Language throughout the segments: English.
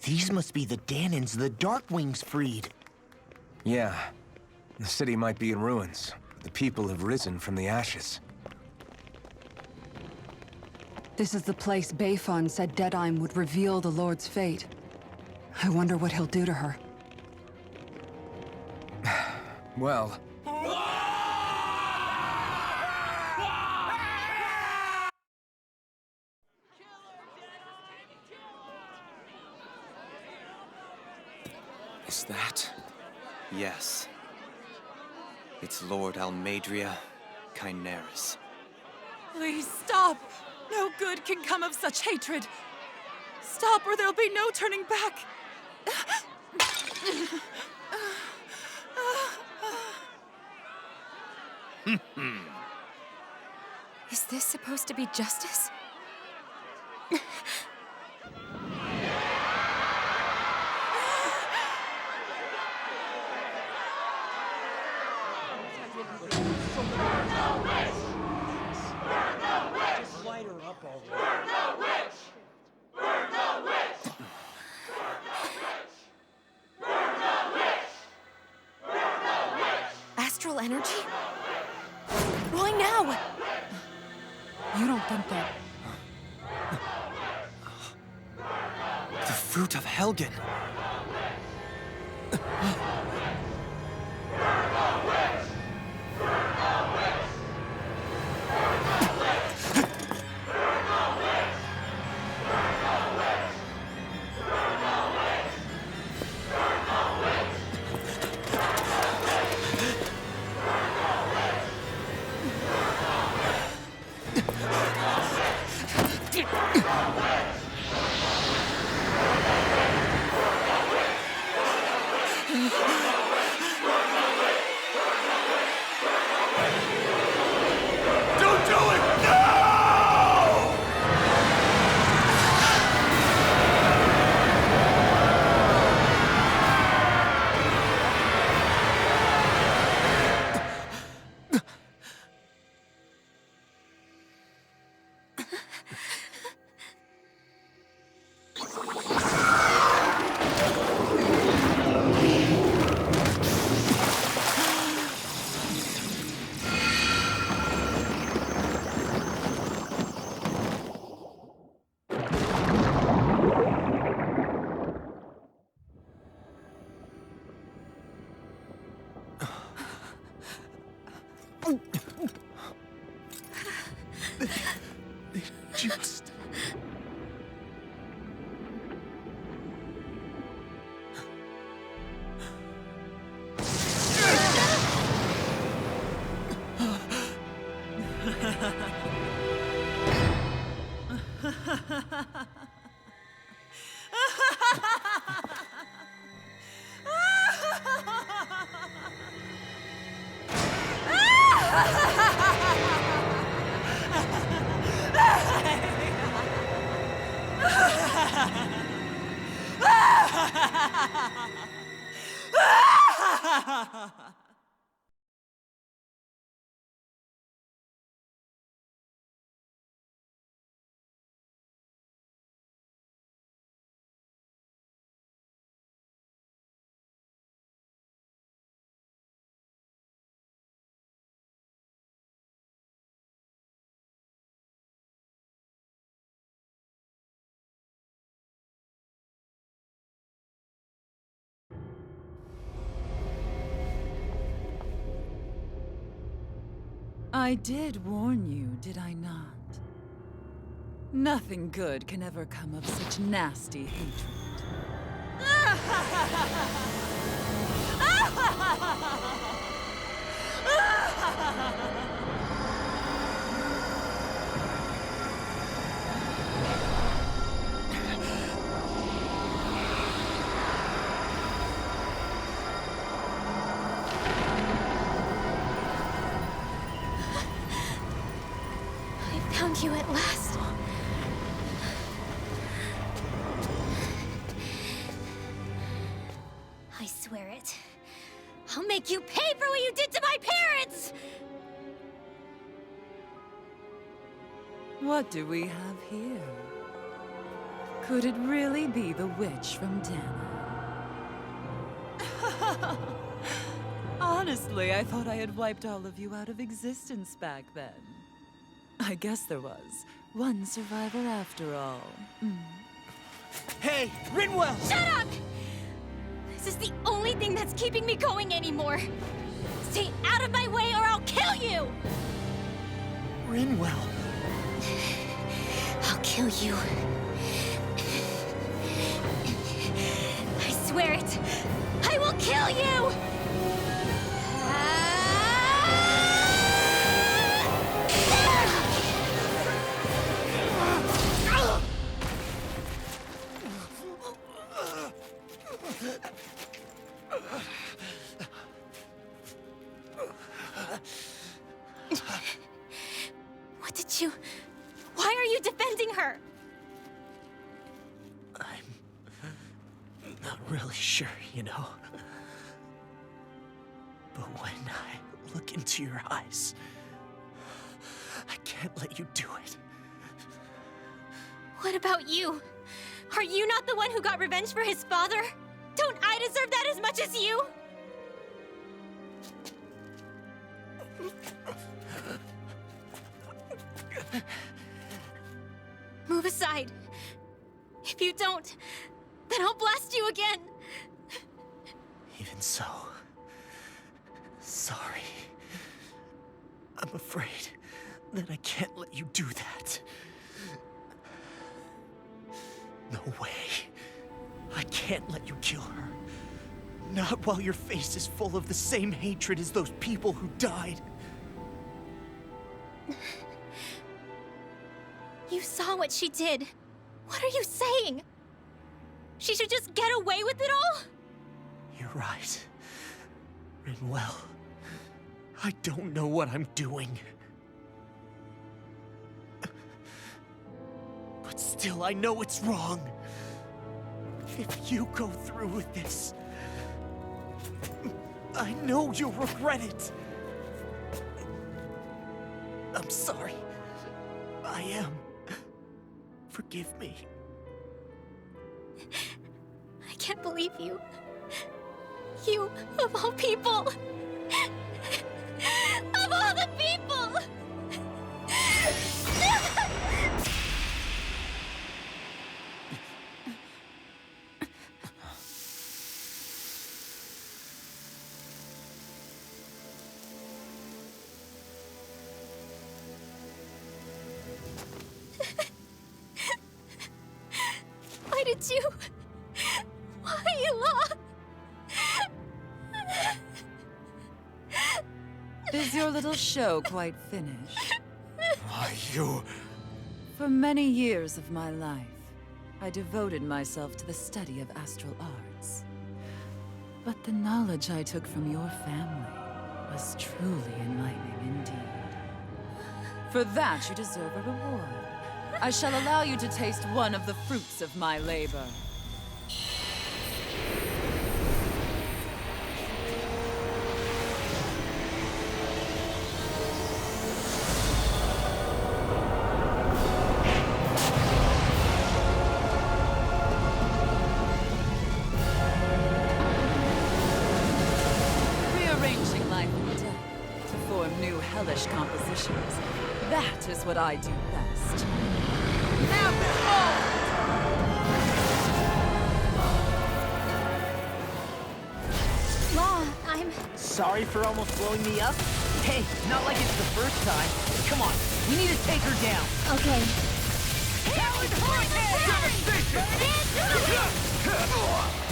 These must be the Danans the Darkwings freed. Yeah. The city might be in ruins, but the people have risen from the ashes. This is the place Bayfon said Deadime would reveal the Lord's fate. I wonder what he'll do to her. Well... Is that? Yes. It's Lord Almeidrea Kynaris. Please stop! No good can come of such hatred. Stop or there'll be no turning back. Is this supposed to be justice? Astral energy? Why now? You don't think that... The fruit of Helgen! Just... I did warn you, did I not? Nothing good can ever come of such nasty hatred. I found you at last. I swear it. I'll make you pay for what you did to my parents! What do we have here? Could it really be the witch from Dana? Honestly, I thought I had wiped all of you out of existence back then. I guess there was one survivor after all. Hey, Rinwell! Shut up! This is the only thing that's keeping me going anymore. Stay out of my way or I'll kill you! Rinwell. I'll kill you. I swear it. I will kill you! What did you... Why are you defending her? I'm not really sure, you know. But when I look into your eyes, I can't let you do it. What about you? Are you not the one who got revenge for his father? Don't I deserve that as much as you? Move aside. If you don't, then I'll blast you again. Even so, sorry. I'm afraid that I can't let you do that. No way. I can't let you kill her. Not while your face is full of the same hatred as those people who died. You saw what she did. What are you saying? She should just get away with it all? You're right. Rinwell, I don't know what I'm doing. But still, I know it's wrong. If you go through with this, I know you'll regret it. I'm sorry. I am. Forgive me. I can't believe you. You, of all people. Of all the people! Why did you... Why, Elah? Is your little show quite finished? Why, you... For many years of my life, I devoted myself to the study of astral arts. But the knowledge I took from your family was truly enlightening indeed. For that, you deserve a reward. I shall allow you to taste one of the fruits of my labor. Rearranging life and death to form new hellish compositions. That is what I do best. Now behold! Ma, I'm... Sorry for almost blowing me up? Hey, not like it's the first time. Come on, we need to take her down. Okay.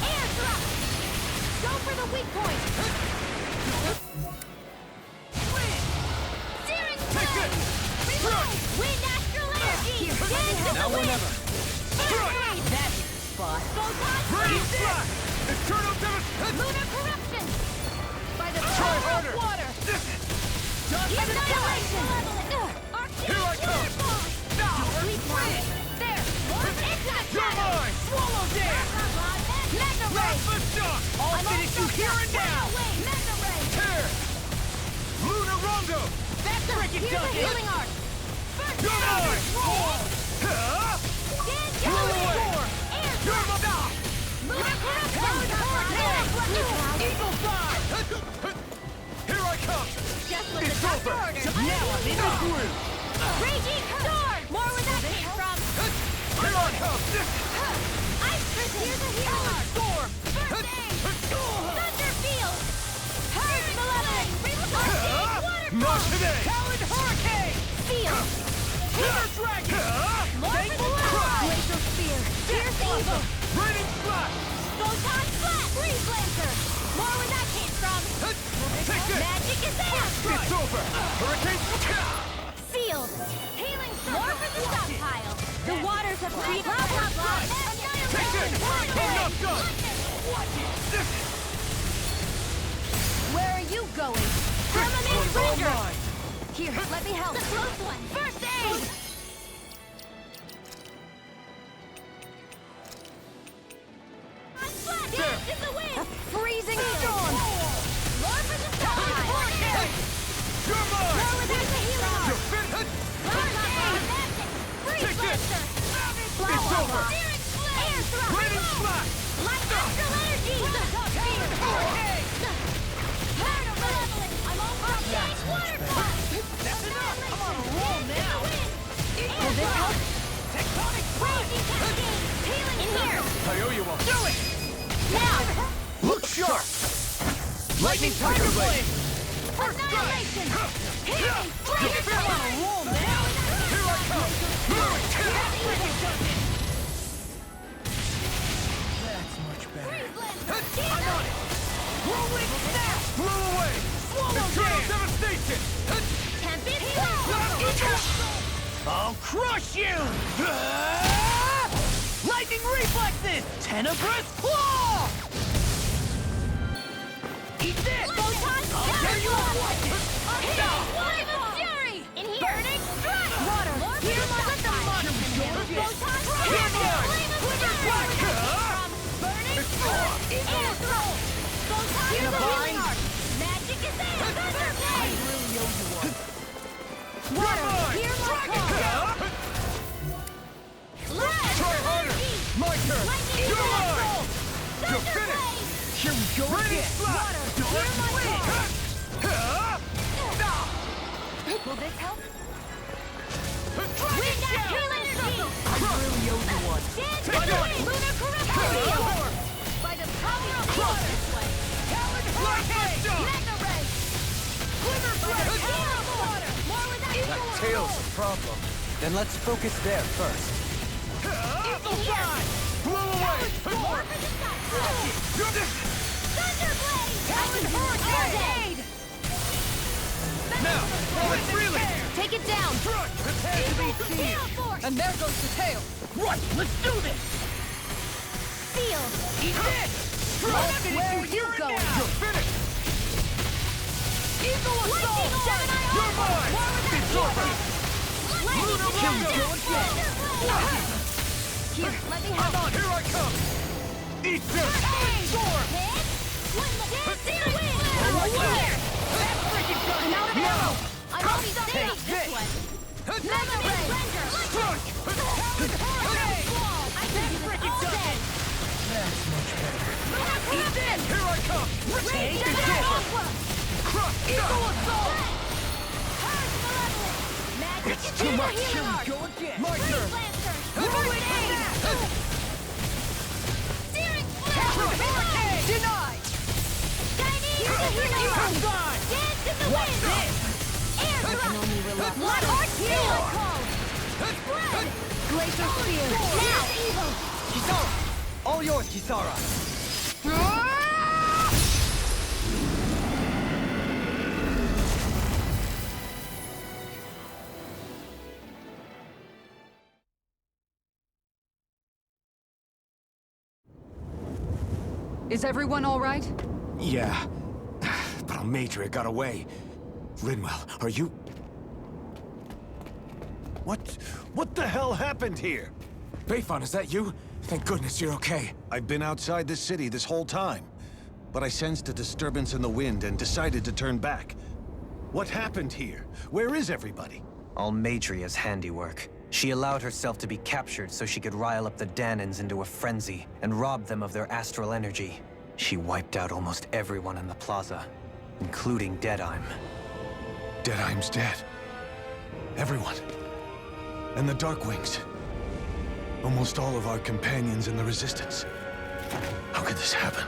Air drop! Go for the weak point! Searing Blade! Reload! Wind astral energy! Now or never. That spot! Photon! Eternal devastation! Lunar corruption! By the Try power harder. of water! Annihilation! Arcane Here I come. Uniform! Win! There! Into the shadow! Swallow down! Mega Ray! I'll finish you here and now! Mega Ray! Tear! Lunar Rondo! That's it! Here's the healing arc! First Good eye! Stand Blow away! Eagle Fly! Here I come! Just what the doctor ordered! Now I'm in the groove! Raging Storm! More where that came from! Here I come! Ice Fist, here's a healer! Storm! First aid! Thunderfield! Hurry, Malevolent! Waterfall! Not today! Talon Hurricane! Seal! Hitter Dragon! More for the Crush! Glacial Spear! Fierce Eagle! Raining Splash! Photon Flat! Freeze Lancer! More where that came from! Take this! Magic is there! It's over! Hurricane! Seal! Healing More for the stockpile! The waters have freed blah blah blah! Take this! I'm not done! Where are you going? Permanent Render! Here, let me help. The close one! First aid! Dance in the wind! Freezing storm! Roar for the stockpile! You're mine! Roar with that healing arm! You're finished! First aid! Freeze Take this! Lancer! It's Flower over! Ball! Air Thrust! Raining Splash! Light Astral Energy! Hurricane! Heart of Malevolent! I'm almost done! Waterfall! That's enough! I'm on a roll now! Will this help? Tectonic Raging Cascade! Healing in here! I owe you one. Do it! Now! Look sharp! Lightning Tiger Blade! Annihilation! Healing! Flame! I'm on a roll now! Here I come! That's much better. I'm on it! Rolling Snap! Blow away! Eternal Devastation! I'll crush you! Lightning reflexes! Tenebrous claw! Eat this! I'll tear you apart! Wave of Fury! In here! Burning Strike! Water! Here, let the monster know! Photon Here, Strike! mine! Flame of Fury! Burning Strike! Air Throw! Photon In a Healing bind? Arc! Magic is there! Thunder Blade! Really owe you one. Water! Hear my call! Light! Try harder! My turn! Lightning You're mine! Blast! You're Thunder finished! Blade! Here we go Raining again. Splash! Hear my call! Ah! Will this help? Dragon Wind Shell! Astral Energy! I really owe you one. Dance Take with it! wind! Lunar Corruption! By the power of water! This way! Talon Hurricane! Mega Ray! Glimmer By the Blade! power of water! More with that That tail's a problem. Then let's focus there first. Eagle Fly! Blow away! More for the stockpile! You're Thunder Blade! Talon Hurricane! Now, roll it freely! Take it down! Truck! Prepare to be seen! Gale Force! And there goes the tail. Right, let's do this! Seal! Eat this! Truck! Where are you going? You're finished! Eagle Assault! Gemini You're mine! It's over! Lunar Kingdom! Here, let me I'm help! on! Here I come! Eat this! Storm! Hit! When the dance in the wind! Away! I'm out of ammo! I'm already safe! this. This way! Mega Ray! Struck! Hurricane! I can use it all day! That's much better. Eat this! Here I come! Rage It's Gemini over! Aqua! Crush! Eagle Assault! Purge Malevolent! Magic It's is too in the much. healing arc! Go again. My Freeze turn! Lancer! Rolling First aid! Snap! Searing Flash! Hurricane! Denied! Chinese the healing arc! Dance in the wind! Air Thrust! Blood Arc Heal! Spread! Glacial Spear! Now! Evil! Kisara! All yours, Kisara! Is everyone all right? Yeah, but Almeidrea got away. Linwell, are you... What the hell happened here? Bayfon, is that you? Thank goodness you're okay. I've been outside the city this whole time, but I sensed a disturbance in the wind and decided to turn back. What happened here? Where is everybody? Almeidria's handiwork. She allowed herself to be captured so she could rile up the Danans into a frenzy and rob them of their astral energy. She wiped out almost everyone in the plaza, including Deadheim. Deadheim's dead. Everyone. And the Darkwings. Almost all of our companions in the Resistance. How could this happen?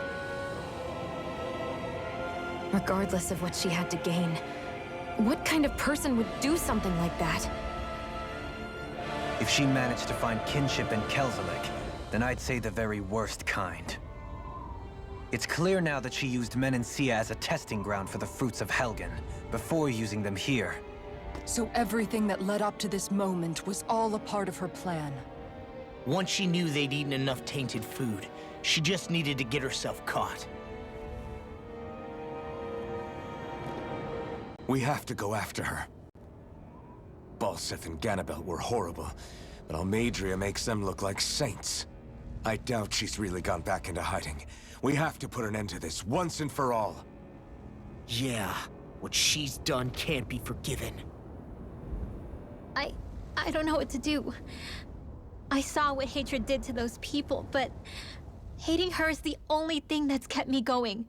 Regardless of what she had to gain, what kind of person would do something like that? If she managed to find kinship in Kelzelik, then I'd say the very worst kind. It's clear now that she used Menancia as a testing ground for the fruits of Helgen, before using them here. So everything that led up to this moment was all a part of her plan. Once she knew they'd eaten enough tainted food, she just needed to get herself caught. We have to go after her. Balseth and Ganabelt were horrible, but Almeidrea makes them look like saints. I doubt she's really gone back into hiding. We have to put an end to this, once and for all. Yeah, what she's done can't be forgiven. I don't know what to do. I saw what hatred did to those people, but hating her is the only thing that's kept me going.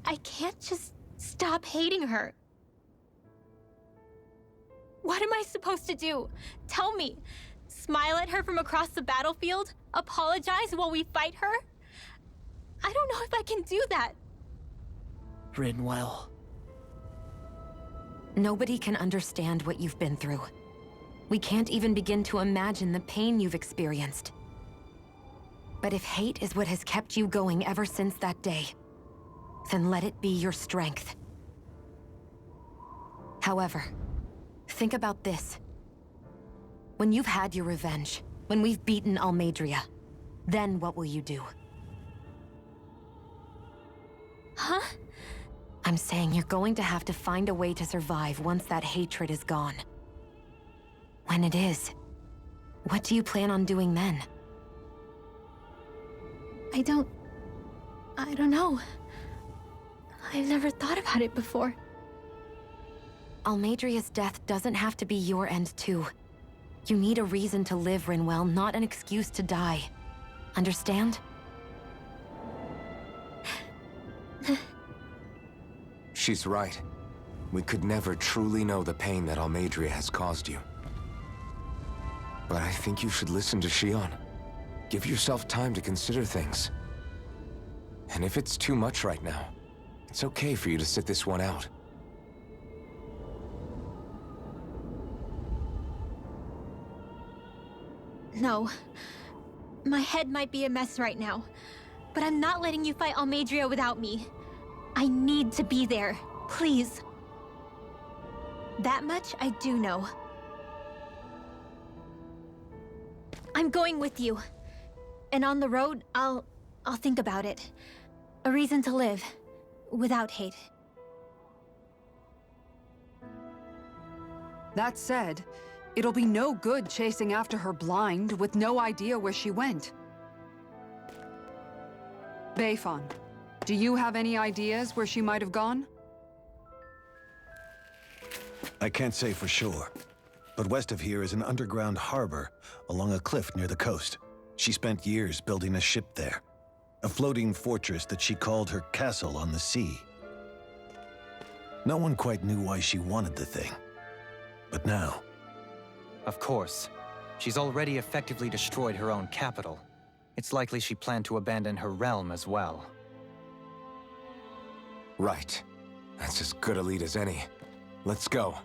I can't just stop hating her. What am I supposed to do? Tell me. Smile at her from across the battlefield? Apologize while we fight her? I don't know if I can do that. Rinwell. Nobody can understand what you've been through. We can't even begin to imagine the pain you've experienced. But if hate is what has kept you going ever since that day, then let it be your strength. However, think about this. When you've had your revenge, when we've beaten Almeidrea, then what will you do? Huh? I'm saying you're going to have to find a way to survive once that hatred is gone. When it is, what do you plan on doing then? I don't know. I've never thought about it before. Almeidrea's death doesn't have to be your end too. You need a reason to live, Rinwell, not an excuse to die. Understand? She's right. We could never truly know the pain that Almeidrea has caused you. But I think you should listen to Shionne. Give yourself time to consider things. And if it's too much right now, it's okay for you to sit this one out. No. My head might be a mess right now, but I'm not letting you fight Almeidrea without me. I need to be there. Please. That much I do know. I'm going with you. And on the road, I'll think about it. A reason to live. Without hate. That said, it'll be no good chasing after her blind with no idea where she went. Bayfon, do you have any ideas where she might have gone? I can't say for sure. But west of here is an underground harbor along a cliff near the coast. She spent years building a ship there. A floating fortress that she called her castle on the sea. No one quite knew why she wanted the thing. But now... Of course. She's already effectively destroyed her own capital. It's likely she planned to abandon her realm as well. Right. That's as good a lead as any. Let's go.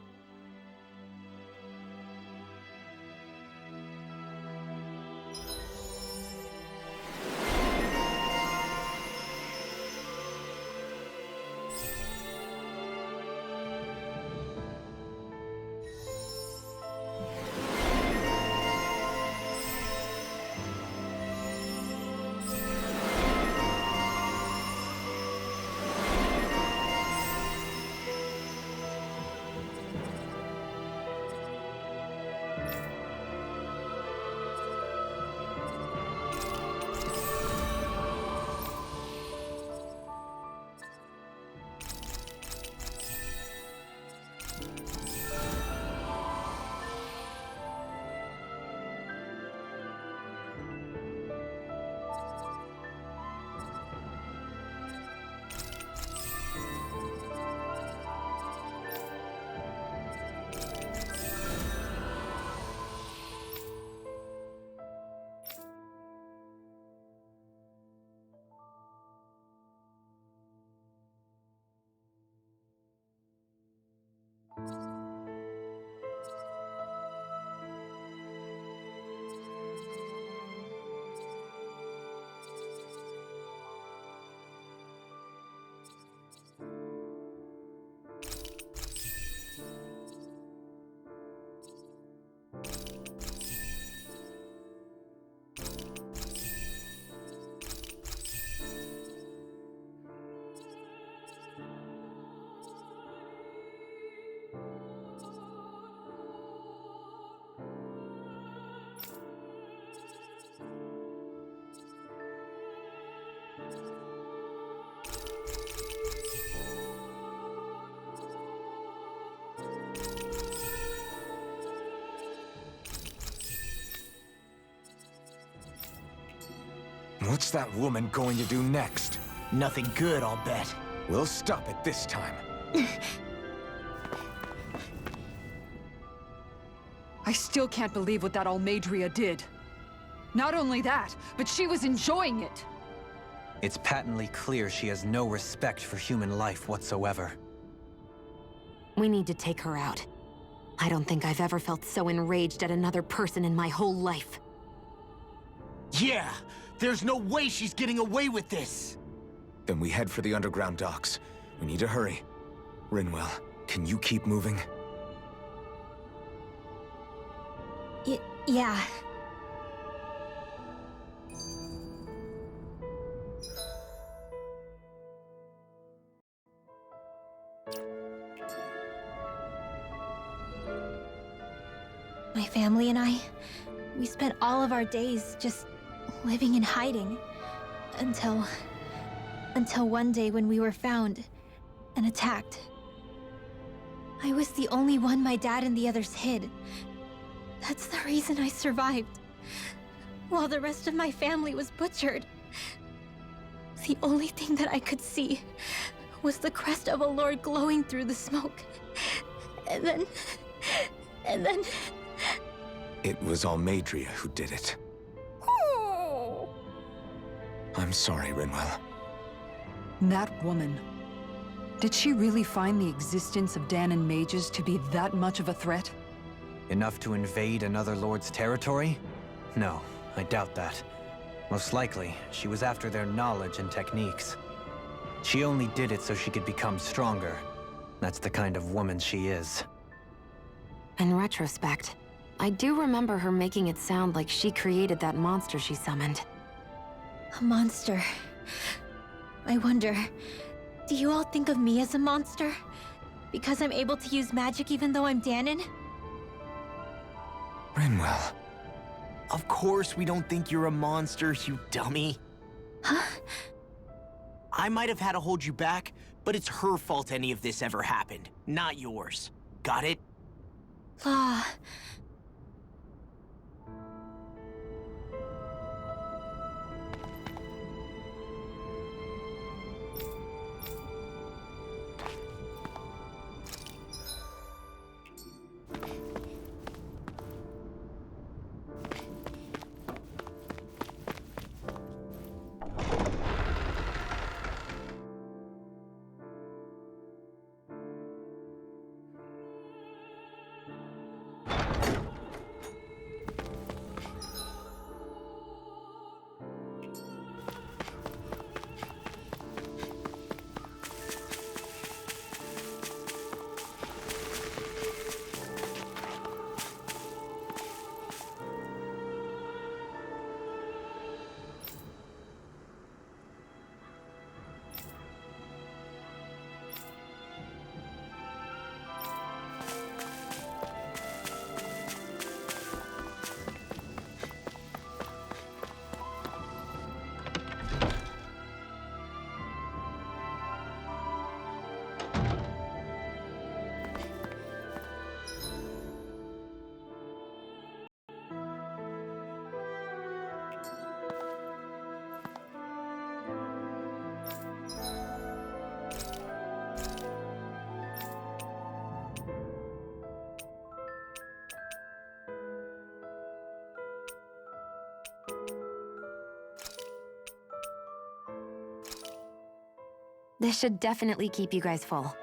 What's that woman going to do next? Nothing good, I'll bet. We'll stop it this time. I still can't believe what that Almeidrea did. Not only that, but she was enjoying it. It's patently clear she has no respect for human life whatsoever. We need to take her out. I don't think I've ever felt so enraged at another person in my whole life. Yeah! There's no way she's getting away with this! Then we head for the underground docks. We need to hurry. Rinwell, can you keep moving? Yeah. My family and I, we spent all of our days just living in hiding. Until one day when we were found and attacked. I was the only one my dad and the others hid. That's the reason I survived. While the rest of my family was butchered. The only thing that I could see was the crest of a lord glowing through the smoke. And then... It was Almeidrea who did it. I'm sorry, Rinwell. That woman. Did she really find the existence of Dahnan mages to be that much of a threat? Enough to invade another lord's territory? No, I doubt that. Most likely, she was after their knowledge and techniques. She only did it so she could become stronger. That's the kind of woman she is. In retrospect, I do remember her making it sound like she created that monster she summoned. A monster. I wonder, do you all think of me as a monster? Because I'm able to use magic even though I'm Dahnan? Rinwell. Of course we don't think you're a monster, you dummy. Huh? I might have had to hold you back, but it's her fault any of this ever happened, not yours. Got it? Law. This should definitely keep you guys full.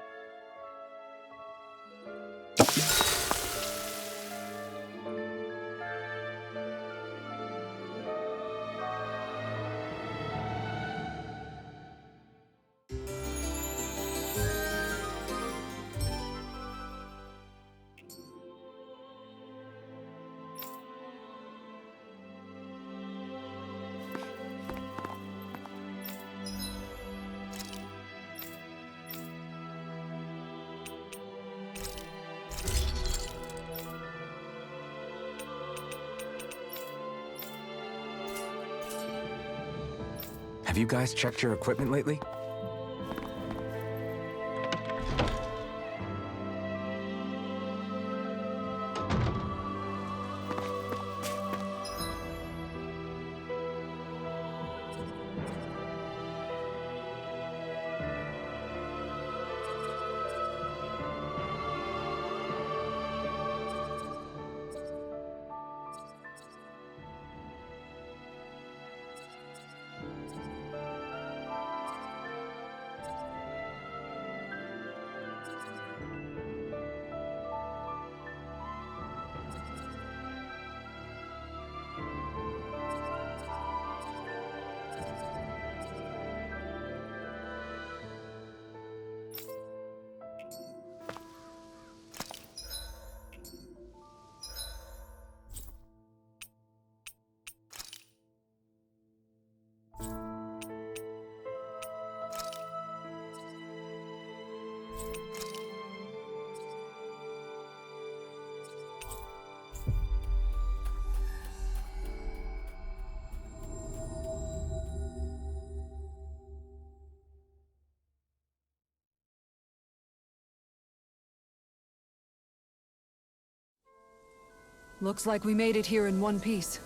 Have you guys checked your equipment lately? Looks like we made it here in one piece.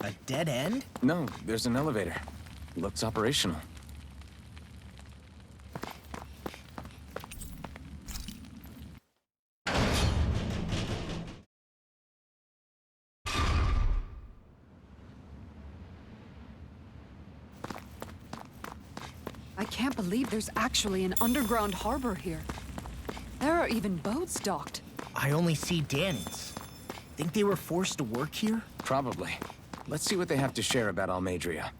A dead end? No, there's an elevator. Looks operational. I can't believe there's actually an underground harbor here. There are even boats docked. I only see Danans. Think they were forced to work here? Probably. Let's see what they have to share about Almeidrea.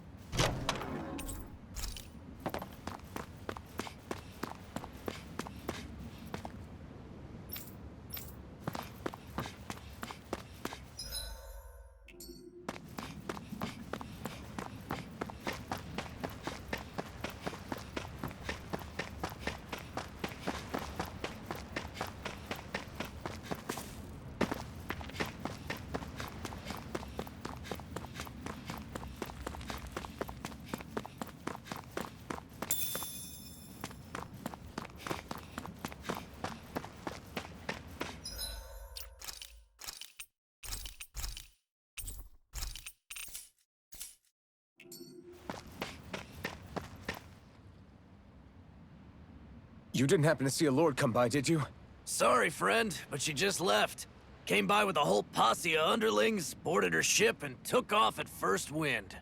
You didn't happen to see a lord come by, did you? Sorry, friend, but she just left. Came by with a whole posse of underlings, boarded her ship, and took off at first wind.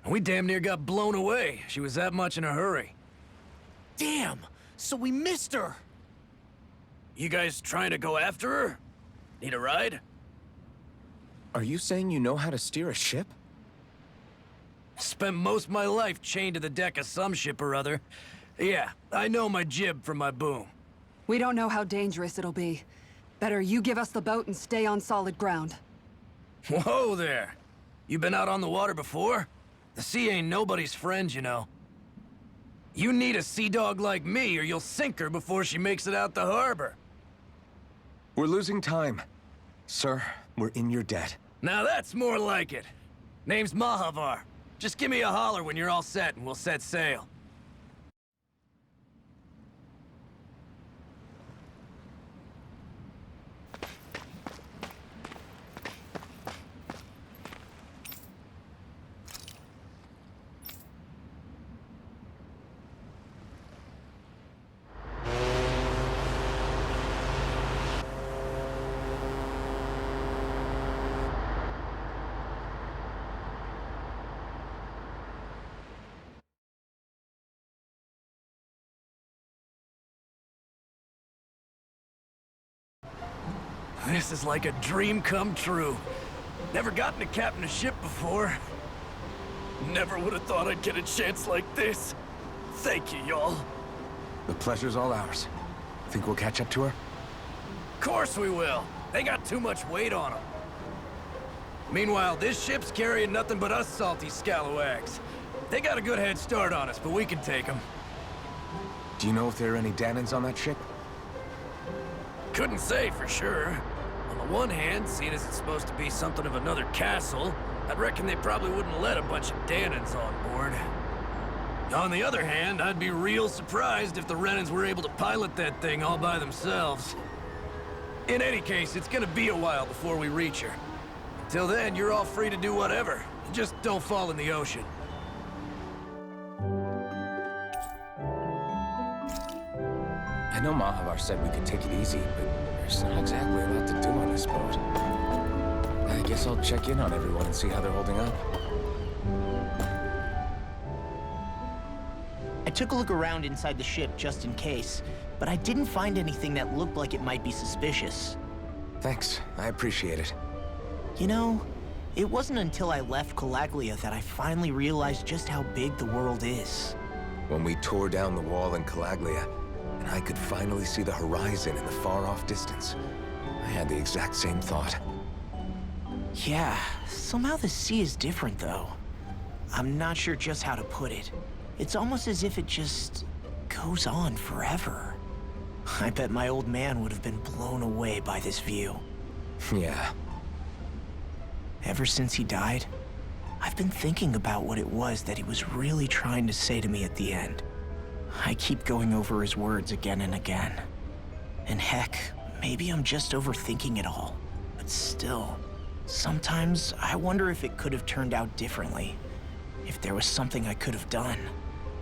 We damn near got blown away. She was that much in a hurry. Damn! So we missed her! You guys trying to go after her? Need a ride? Are you saying you know how to steer a ship? Spent most of my life chained to the deck of some ship or other. Yeah, I know my jib from my boom. We don't know how dangerous it'll be. Better you give us the boat and stay on solid ground. Whoa there! You been out on the water before? The sea ain't nobody's friend, you know. You need a sea dog like me, or you'll sink her before she makes it out the harbor. We're losing time. Sir, we're in your debt. Now that's more like it. Name's Mahavar. Just give me a holler when you're all set and we'll set sail. This is like a dream come true. Never gotten to captain a ship before. Never would have thought I'd get a chance like this. Thank you, y'all. The pleasure's all ours. Think we'll catch up to her? course we will. They got too much weight on them. Meanwhile, this ship's carrying nothing but us salty scalawags. They got a good head start on us, but we can take them. Do you know if there are any Danans on that ship? Couldn't say for sure. On the one hand, seeing as it's supposed to be something of another castle, I'd reckon they probably wouldn't let a bunch of Danans on board. On the other hand, I'd be real surprised if the Renans were able to pilot that thing all by themselves. In any case, it's gonna be a while before we reach her. Till then, you're all free to do whatever. Just don't fall in the ocean. I know Mahavar said we could take it easy, but there's not exactly a lot to do on this boat. I guess I'll check in on everyone and see how they're holding up. I took a look around inside the ship just in case, but I didn't find anything that looked like it might be suspicious. Thanks, I appreciate it. You know, it wasn't until I left Calaglia that I finally realized just how big the world is. When we tore down the wall in Calaglia, and I could finally see the horizon in the far-off distance, I had the exact same thought. Yeah, somehow the sea is different though. I'm not sure just how to put it. It's almost as if it just goes on forever. I bet my old man would have been blown away by this view. Yeah. Ever since he died, I've been thinking about what it was that he was really trying to say to me at the end. I keep going over his words again and again. And heck, maybe I'm just overthinking it all. But still, sometimes I wonder if it could have turned out differently. If there was something I could have done.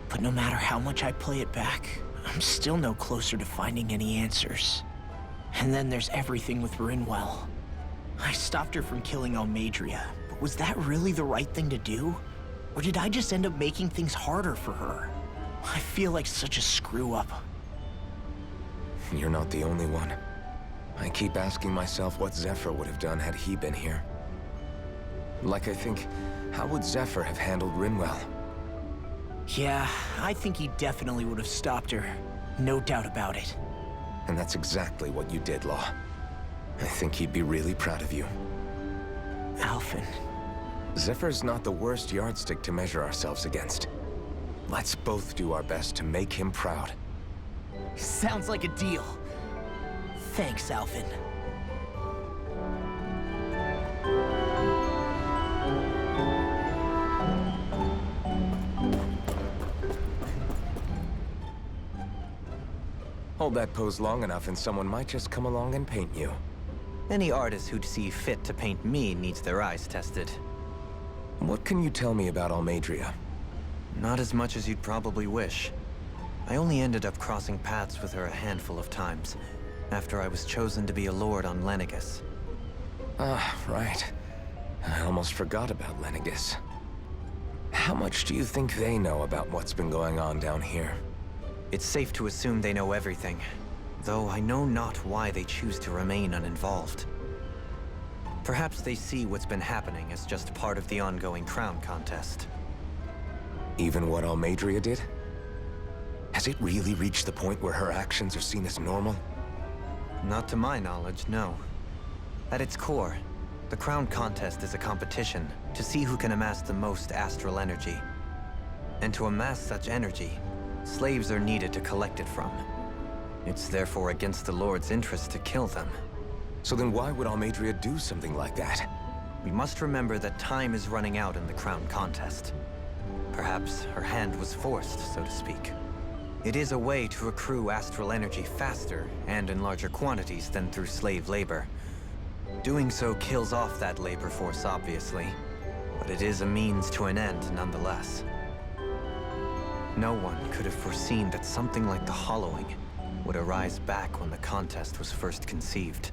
But no matter how much I play it back, I'm still no closer to finding any answers. And then there's everything with Rinwell. I stopped her from killing Almadria, but was that really the right thing to do? Or did I just end up making things harder for her? I feel like such a screw-up. You're not the only one. I keep asking myself what Zephyr would have done had he been here. Like I think, how would Zephyr have handled Rinwell? Yeah, I think he definitely would have stopped her. No doubt about it. And that's exactly what you did, Law. I think he'd be really proud of you. Alphen. Zephyr's not the worst yardstick to measure ourselves against. Let's both do our best to make him proud. Sounds like a deal. Thanks, Alphen. Hold that pose long enough and someone might just come along and paint you. Any artist who'd see fit to paint me needs their eyes tested. What can you tell me about Almadria? Not as much as you'd probably wish. I only ended up crossing paths with her a handful of times, after I was chosen to be a lord on Lenegis. Ah, right. I almost forgot about Lenegis. How much do you think they know about what's been going on down here? It's safe to assume they know everything, though I know not why they choose to remain uninvolved. Perhaps they see what's been happening as just part of the ongoing crown contest. Even what Almadria did? Has it really reached the point where her actions are seen as normal? Not to my knowledge, no. At its core, the crown contest is a competition to see who can amass the most astral energy. And to amass such energy, slaves are needed to collect it from. It's therefore against the Lord's interest to kill them. So then why would Almadria do something like that? We must remember that time is running out in the crown contest. Perhaps her hand was forced, so to speak. It is a way to accrue astral energy faster and in larger quantities than through slave labor. Doing so kills off that labor force, obviously, but it is a means to an end nonetheless. No one could have foreseen that something like the Hollowing would arise back when the contest was first conceived.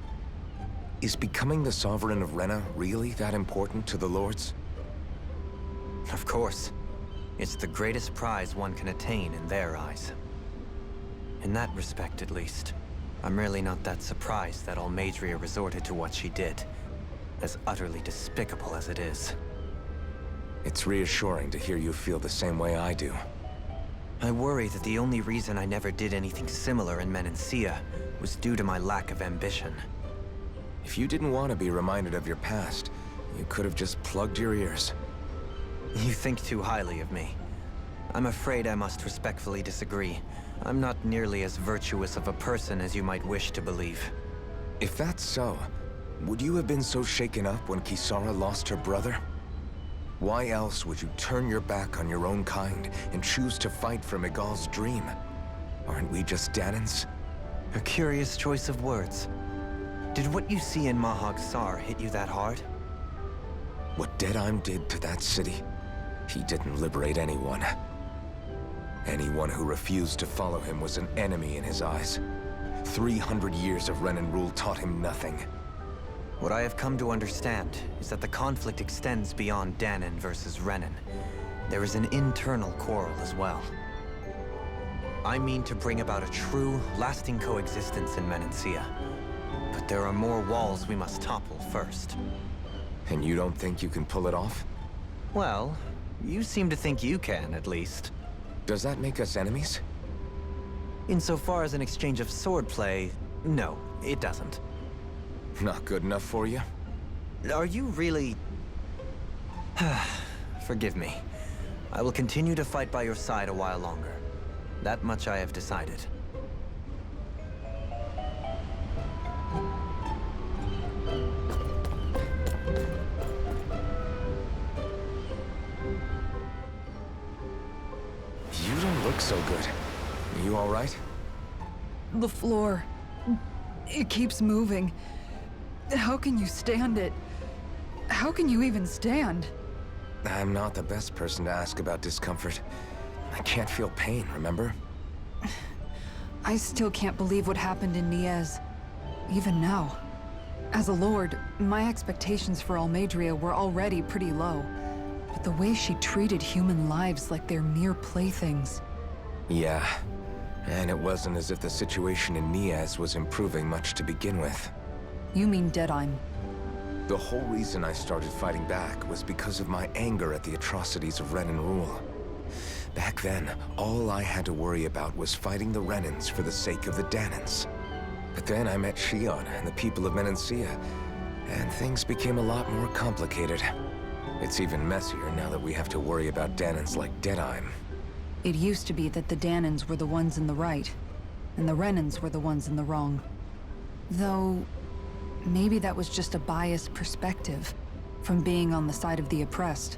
Is becoming the Sovereign of Rena really that important to the Lords? Of course. It's the greatest prize one can attain in their eyes. In that respect, at least, I'm really not that surprised that Almadria resorted to what she did, as utterly despicable as it is. It's reassuring to hear you feel the same way I do. I worry that the only reason I never did anything similar in Menancia was due to my lack of ambition. If you didn't want to be reminded of your past, you could have just plugged your ears. You think too highly of me. I'm afraid I must respectfully disagree. I'm not nearly as virtuous of a person as you might wish to believe. If that's so, would you have been so shaken up when Kisara lost her brother? Why else would you turn your back on your own kind and choose to fight for Miguel's dream? Aren't we just Danans? A curious choice of words. Did what you see in Mahag Saar hit you that hard? What Deadheim did to that city, he didn't liberate anyone. Anyone who refused to follow him was an enemy in his eyes. 300 years of Renan rule taught him nothing. What I have come to understand is that the conflict extends beyond Danan versus Renan. There is an internal quarrel as well. I mean to bring about a true, lasting coexistence in Menancia. But there are more walls we must topple first. And you don't think you can pull it off? Well, you seem to think you can, at least. Does that make us enemies? Insofar as an exchange of swordplay, no, it doesn't. Not good enough for you? Are you really... Forgive me. I will continue to fight by your side a while longer. That much I have decided. You don't look so good. You all right? The floor. It keeps moving. How can you stand it? How can you even stand? I'm not the best person to ask about discomfort. I can't feel pain, remember? I still can't believe what happened in Niez. Even now. As a lord, my expectations for Almeidrea were already pretty low. But the way she treated human lives like they're mere playthings. Yeah. And it wasn't as if the situation in Niez was improving much to begin with. You mean Deadheim? The whole reason I started fighting back was because of my anger at the atrocities of Renan rule. Back then, all I had to worry about was fighting the Renans for the sake of the Danans. But then I met Shion and the people of Menancia, and things became a lot more complicated. It's even messier now that we have to worry about Danans like Deadheim. It used to be that the Danans were the ones in the right, and the Renans were the ones in the wrong. Though, maybe that was just a biased perspective from being on the side of the oppressed.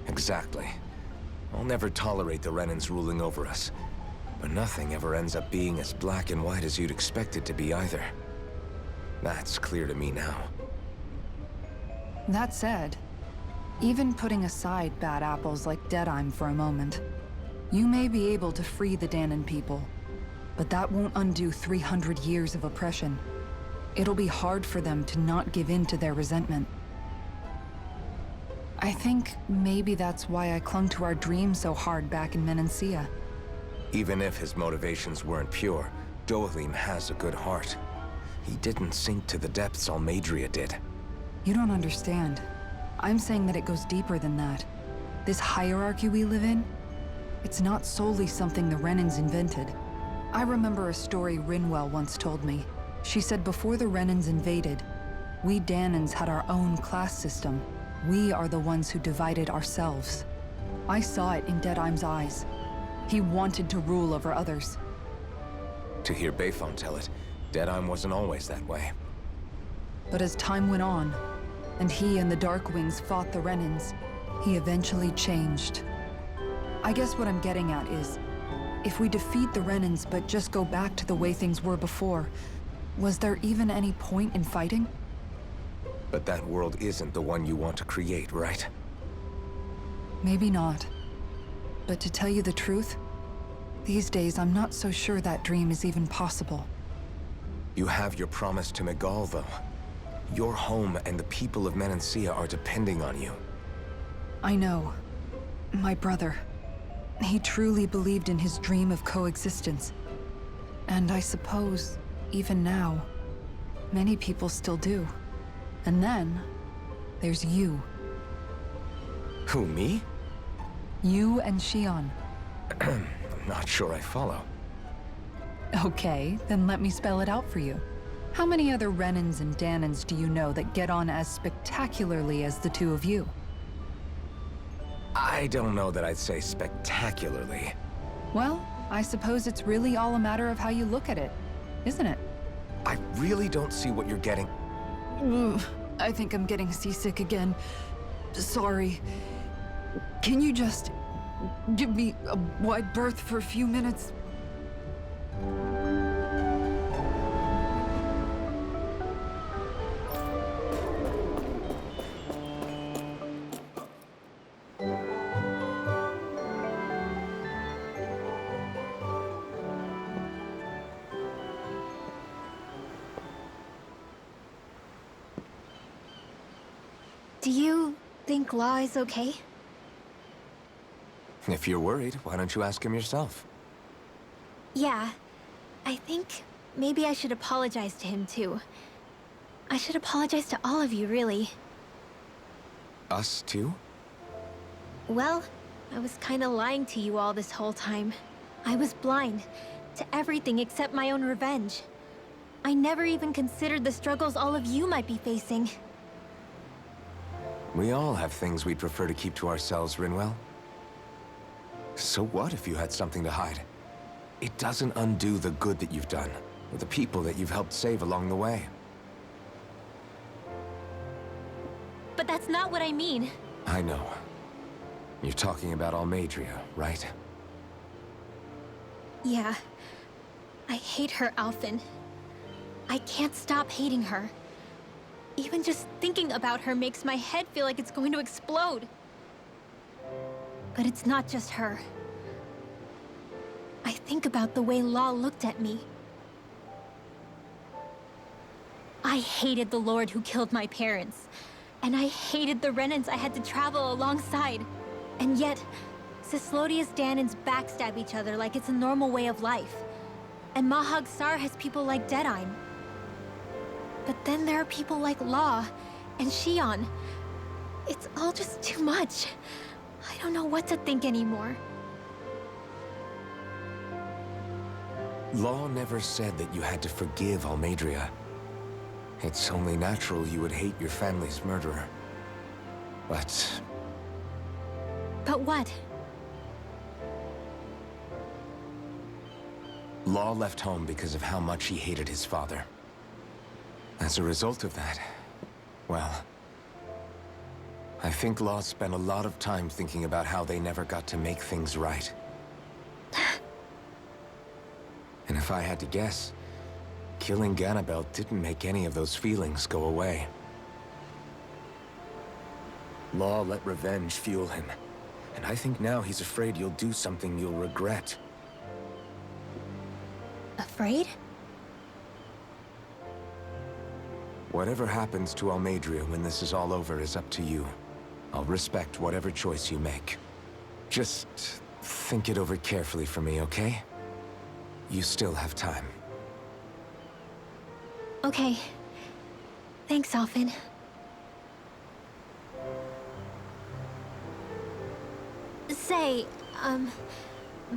Exactly. I'll never tolerate the Renans ruling over us. But nothing ever ends up being as black and white as you'd expect it to be either. That's clear to me now. That said, even putting aside bad apples like Deadheim for a moment, you may be able to free the Danan people, but that won't undo 300 years of oppression. It'll be hard for them to not give in to their resentment. I think maybe that's why I clung to our dream so hard back in Menancia. Even if his motivations weren't pure, Dohalim has a good heart. He didn't sink to the depths Almeidrea did. You don't understand. I'm saying that it goes deeper than that. This hierarchy we live in, it's not solely something the Renans invented. I remember a story Rinwell once told me. She said before the Renans invaded, we Danans had our own class system. We are the ones who divided ourselves. I saw it in Deadheim's eyes. He wanted to rule over others. To hear Bayfon tell it, Deadheim wasn't always that way. But as time went on, and he and the Darkwings fought the Renans, he eventually changed. I guess what I'm getting at is, if we defeat the Renans but just go back to the way things were before, was there even any point in fighting? But that world isn't the one you want to create, right? Maybe not. But to tell you the truth, these days I'm not so sure that dream is even possible. You have your promise to Miguel, though. Your home and the people of Menancia are depending on you. I know. My brother. He truly believed in his dream of coexistence. And I suppose, even now, many people still do. And then, there's you. Who, me? You and Shion. I'm not sure I follow. Okay, then let me spell it out for you. How many other Renans and Danans do you know that get on as spectacularly as the two of you? I don't know that I'd say spectacularly. Well, I suppose it's really all a matter of how you look at it, isn't it? I really don't see what you're getting. Ugh, I think I'm getting seasick again. Sorry. Can you just give me a wide berth for a few minutes? Do you think Law is okay? If you're worried, why don't you ask him yourself? Yeah. I think maybe I should apologize to him too. I should apologize to all of you, really. Us too? Well, I was kinda lying to you all this whole time. I was blind to everything except my own revenge. I never even considered the struggles all of you might be facing. We all have things we'd prefer to keep to ourselves, Rinwell. So what if you had something to hide? It doesn't undo the good that you've done, or the people that you've helped save along the way. But that's not what I mean. I know. You're talking about Almeidrea, right? Yeah. I hate her, Alphen. I can't stop hating her. Even just thinking about her makes my head feel like it's going to explode. But it's not just her. I think about the way Law looked at me. I hated the Lord who killed my parents. And I hated the Renans I had to travel alongside. And yet, Cyslodia's Danans backstab each other like it's a normal way of life. And Mahag Saar has people like Deadeye. But then there are people like Law and Shion. It's all just too much. I don't know what to think anymore. Law never said that you had to forgive Almeidrea. It's only natural you would hate your family's murderer. But what? Law left home because of how much he hated his father. As a result of that, well, I think Law spent a lot of time thinking about how they never got to make things right. And if I had to guess, killing Ganabel didn't make any of those feelings go away. Law let revenge fuel him, and I think now he's afraid you'll do something you'll regret. Afraid? Whatever happens to Almeidrea when this is all over is up to you. I'll respect whatever choice you make. Just think it over carefully for me, okay? You still have time. Okay. Thanks, Alphen. Say,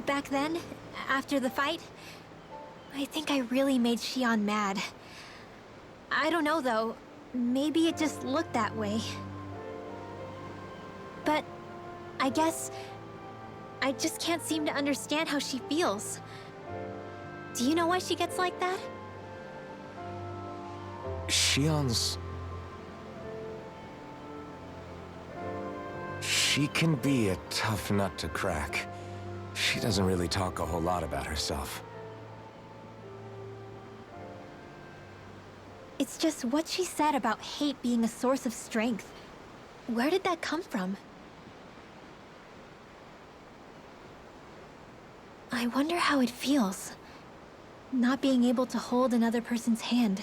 back then, after the fight, I think I really made Shion mad. I don't know, though. Maybe it just looked that way. But I guess I just can't seem to understand how she feels. Do you know why she gets like that? Shion's... She can be a tough nut to crack. She doesn't really talk a whole lot about herself. It's just what she said about hate being a source of strength. Where did that come from? I wonder how it feels, not being able to hold another person's hand.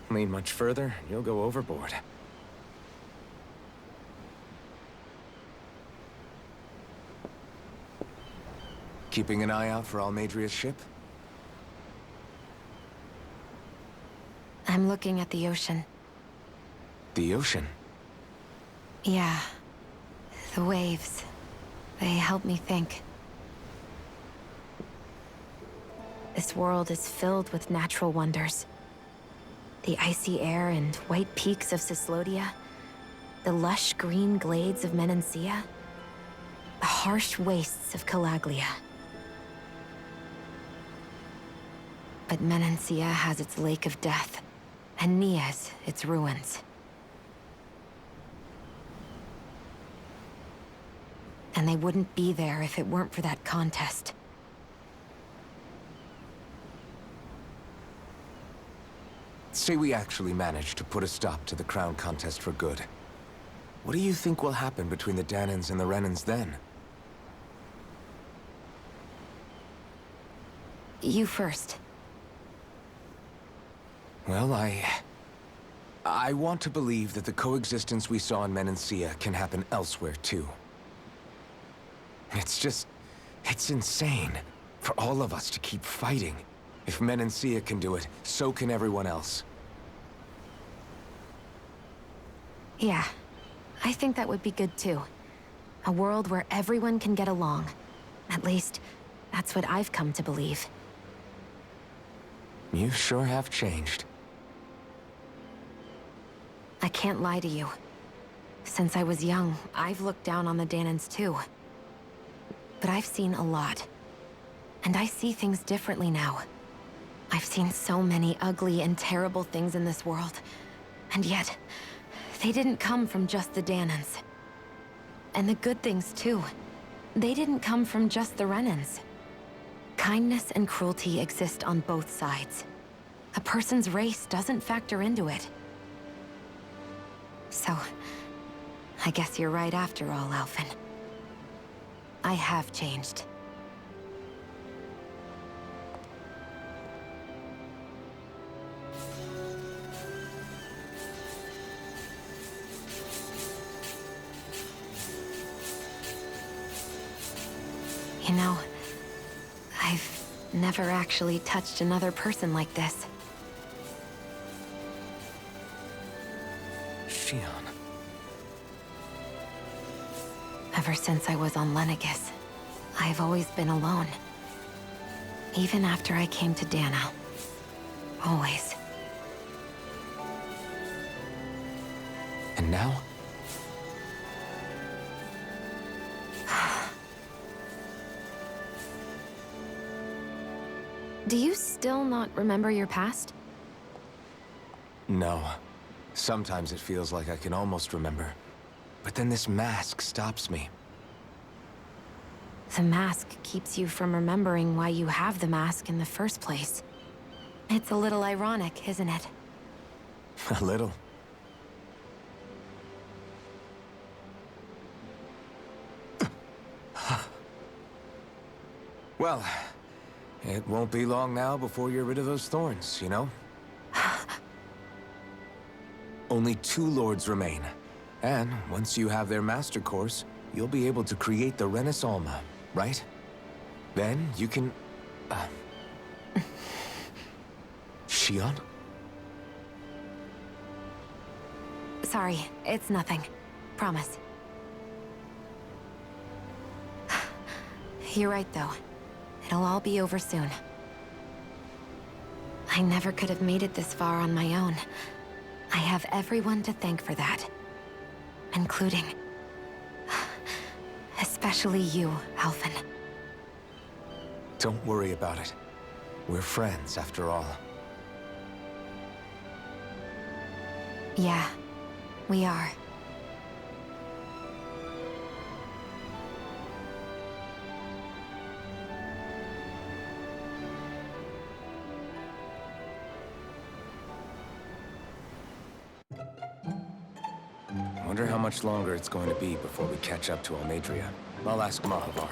Lean much further, you'll go overboard. Keeping an eye out for Almadria's ship? I'm looking at the ocean. The ocean? Yeah. The waves. They help me think. This world is filled with natural wonders. The icy air and white peaks of Cyslodia. The lush green glades of Menancia. The harsh wastes of Calaglia. But Menancia has its Lake of Death, and Nias its ruins. And they wouldn't be there if it weren't for that contest. Say we actually manage to put a stop to the crown contest for good. What do you think will happen between the Dahnans and the Renans then? You first. Well, I want to believe that the coexistence we saw in Menancia can happen elsewhere, too. It's insane for all of us to keep fighting. If Menancia can do it, so can everyone else. Yeah, I think that would be good too. A world where everyone can get along. At least, that's what I've come to believe. You sure have changed. I can't lie to you. Since I was young, I've looked down on the Dahnans too. But I've seen a lot. And I see things differently now. I've seen so many ugly and terrible things in this world. And yet, they didn't come from just the Dahnans. And the good things too. They didn't come from just the Renans. Kindness and cruelty exist on both sides. A person's race doesn't factor into it. So, I guess you're right after all, Alphen. I have changed. You know, I've never actually touched another person like this. Shionne. Ever since I was on Lenegis, I've always been alone. Even after I came to Dahna. Always. And now? Do you still not remember your past? No. Sometimes it feels like I can almost remember. But then this mask stops me. The mask keeps you from remembering why you have the mask in the first place. It's a little ironic, isn't it? A little. Well, it won't be long now before you're rid of those thorns, you know? Only 2 lords remain. And once you have their master course, you'll be able to create the Renis Alma, right? Then you can... Shionne? Sorry, it's nothing. Promise. You're right, though. It'll all be over soon. I never could have made it this far on my own. I have everyone to thank for that. Including... especially you, Alphen. Don't worry about it. We're friends, after all. Yeah, we are. Wonder how much longer it's going to be before we catch up to Almadria. I'll ask Mahavar.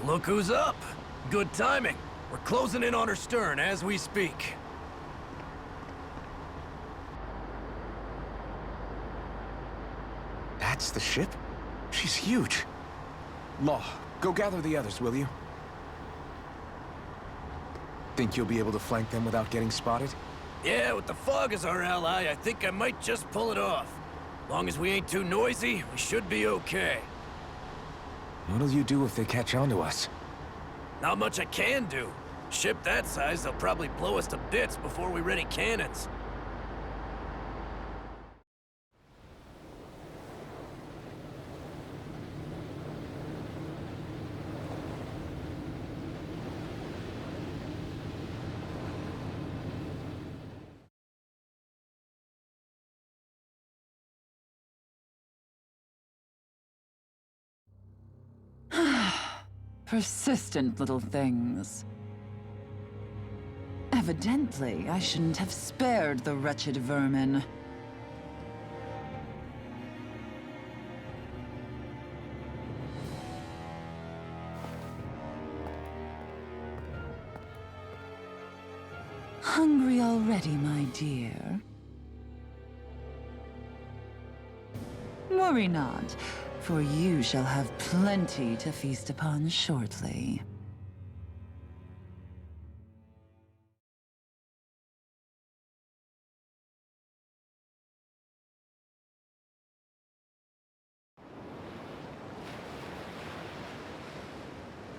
Look who's up. Good timing. We're closing in on her stern as we speak. That's the ship? She's huge. Law, go gather the others, will you? Think you'll be able to flank them without getting spotted? Yeah, with the fog as our ally, I think I might just pull it off. Long as we ain't too noisy, we should be okay. What'll you do if they catch on to us? Not much I can do. Ship that size, they'll probably blow us to bits before we ready cannons. Persistent little things. Evidently, I shouldn't have spared the wretched vermin. Hungry already, my dear? Worry not, for you shall have plenty to feast upon shortly.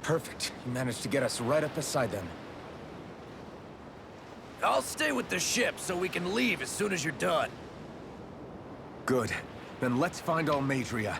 Perfect. You managed to get us right up beside them. I'll stay with the ship so we can leave as soon as you're done. Good. Then let's find Almadria.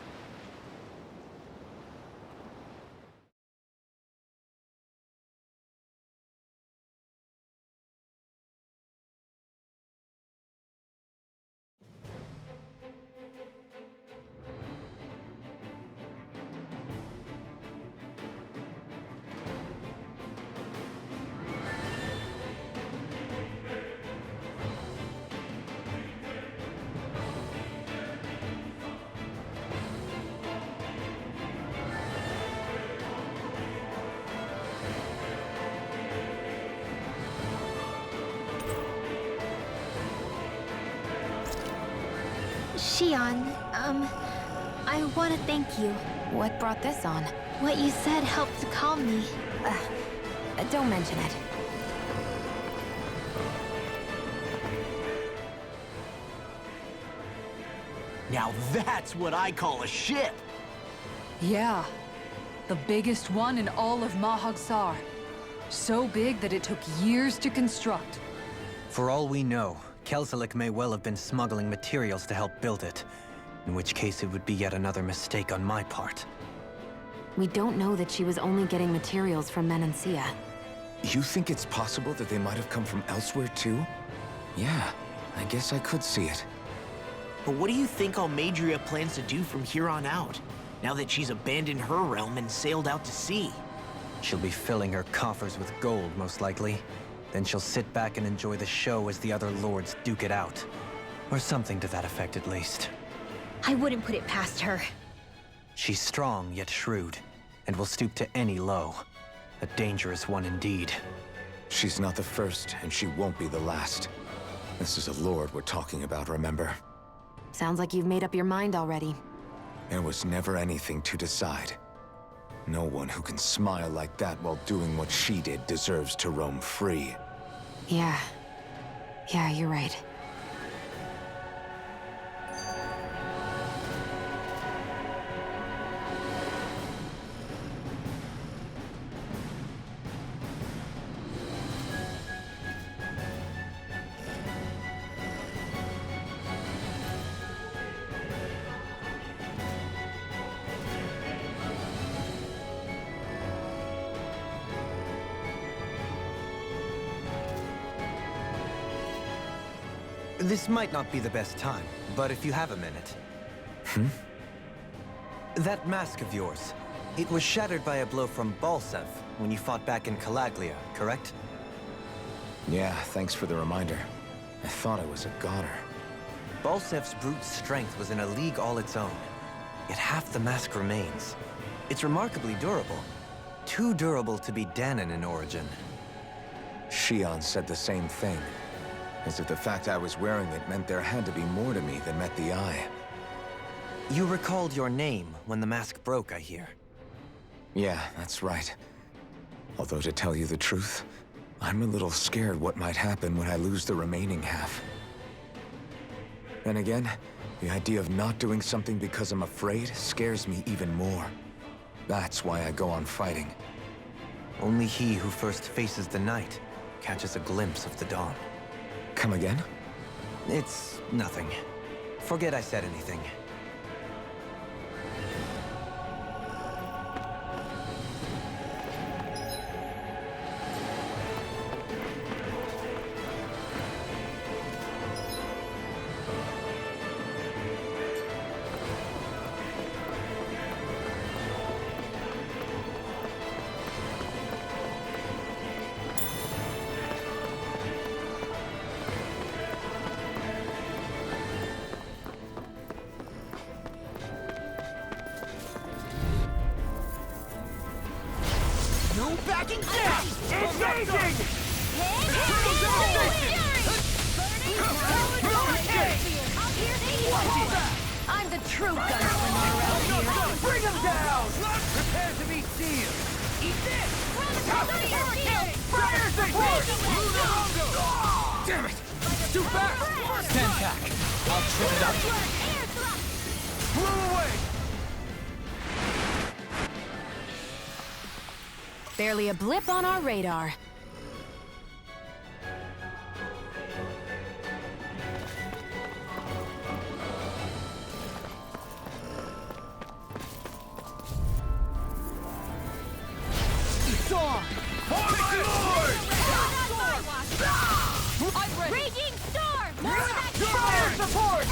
Shion, I want to thank you. What brought this on? What you said helped to calm me. Don't mention it. Now that's what I call a ship! Yeah. The biggest one in all of Mahag Saar. So big that it took years to construct. For all we know, Kelzelik may well have been smuggling materials to help build it. In which case it would be yet another mistake on my part. We don't know that she was only getting materials from Menancia. You think it's possible that they might have come from elsewhere too? Yeah, I guess I could see it. But what do you think Almadria plans to do from here on out, now that she's abandoned her realm and sailed out to sea? She'll be filling her coffers with gold, most likely. Then she'll sit back and enjoy the show as the other lords duke it out. Or something to that effect, at least. I wouldn't put it past her. She's strong, yet shrewd, and will stoop to any low. A dangerous one indeed. She's not the first, and she won't be the last. This is a lord we're talking about, remember? Sounds like you've made up your mind already. There was never anything to decide. No one who can smile like that while doing what she did deserves to roam free. Yeah. Yeah, you're right. This might not be the best time, but if you have a minute. That mask of yours, it was shattered by a blow from Balsev when you fought back in Calaglia, correct? Yeah, thanks for the reminder. I thought I was a goner. Balsev's brute strength was in a league all its own. Yet half the mask remains. It's remarkably durable. too durable to be Dahnan in origin. Shion said the same thing. As if the fact I was wearing it meant there had to be more to me than met the eye. You recalled your name when the mask broke, I hear. Yeah, that's right. Although to tell you the truth, I'm a little scared what might happen when I lose the remaining half. Then again, the idea of not doing something because I'm afraid scares me even more. That's why I go on fighting. Only he who first faces the night catches a glimpse of the dawn. Come again? It's nothing. Forget I said anything. No backing down! Engaging! I'm the true gunslinger around here. Bring him down! Prepare to be sealed! Eat this! Fire support! Damn it! Too fast! Stand back! I'll trip it up! Blow away! Barely a blip on our radar. It's on! Raging storm! More of that Fire support!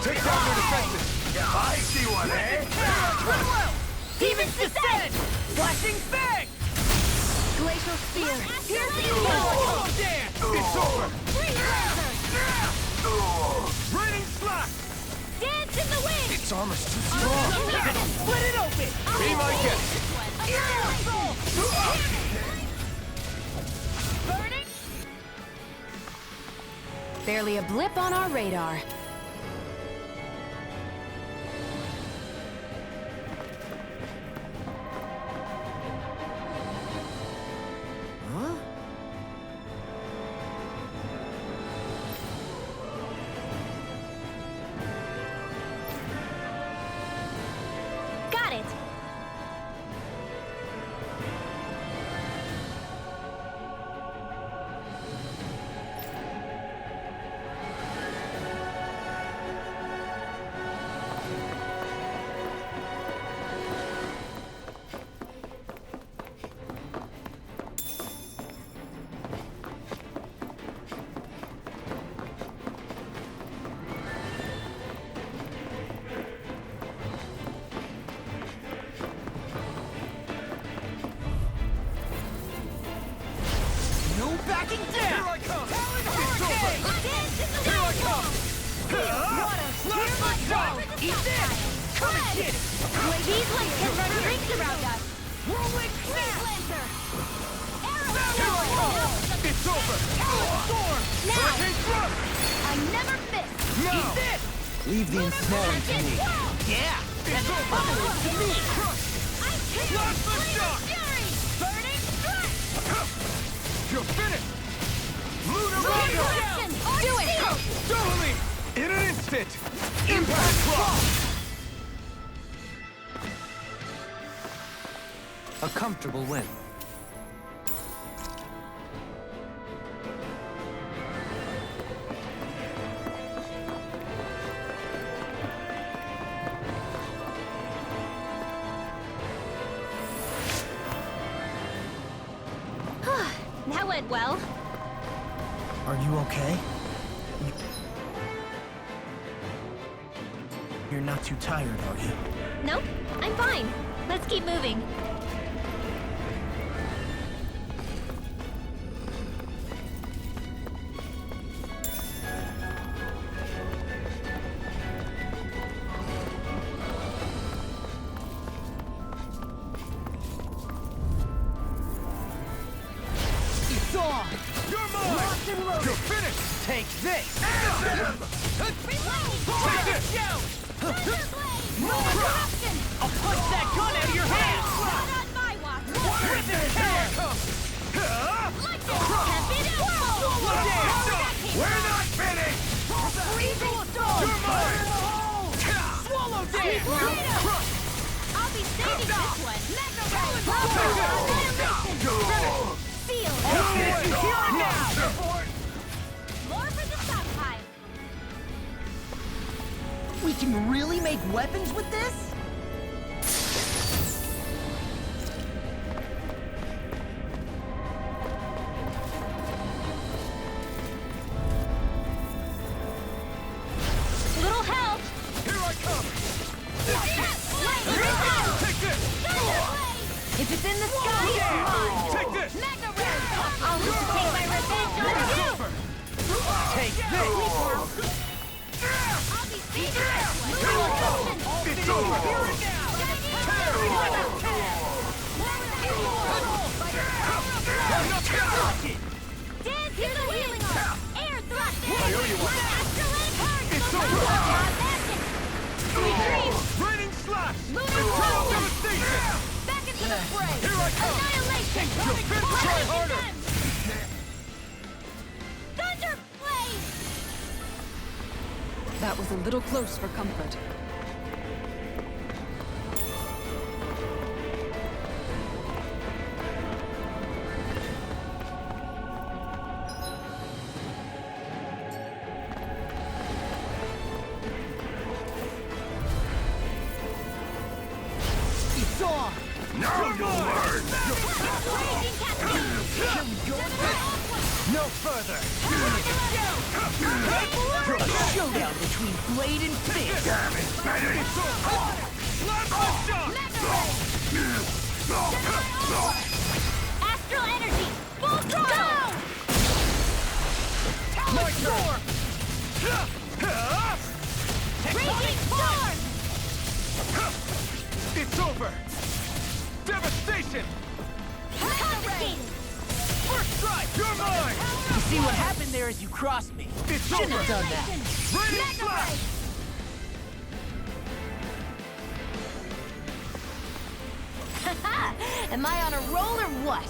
Take down their defenses! I see one, eh? Demon's Descent! Flashing fang! Glacial Spear! Piercing Oh, damn! It's over! Free Razor! Raining slap! Dance in the wind! Its armor's too strong. Split it open! Be my guest! Burning! Barely a blip on our radar. Got it! No backing down! Here I come! It's over! Here I come! Blast my shot! Eat this! Come and get it! These lights can run rings around us! Whirling Snap Lancer! Here I come! It's over! Storm! Now! Hurricane thrust! I never miss! Eat this! Leave the ensnaring to me. Yeah! It's over! To me! Crush! I take Blast the shot! Fury! Burning Thrust! You're finished! Lunar Rocket Rondo! Action! Do it! Totally! In an instant! Impact Cross! A comfortable win. That went well. Are you okay? You're not too tired, are you? Nope, I'm fine. Let's keep moving. this! I'll punch that gun out of your hand! We're not finished! You're mine! Swallow dance! I'll be saving this one. Seal. More for the stockpile. We can really make weapons with this? Little help. Here I come! Take this. If it's in the sky, it's mine! Take this! I'll look to take my revenge on you. Take this! I'll be saving this one. It's over! Dance to the healing arm. Air thrust. I owe you one. It's over. Sweet dreams. Raining slash! Lunar whirlwind. Devastation! Back into the fray. Here I come! Annihilation. Try harder! Thunder blade. That was a little close for comfort. It's on! Now you learn! Raging cascade. No further! A showdown between Blade and Fist! Damn it, Benny! Astral energy. Full throttle. My turn! Raging storm. It's over! Devastation! Confiscated. First strike! You're mine! You see what happened there as you crossed me? It's Shouldn't over! have done that. Raining slash! Am I on a roll or what?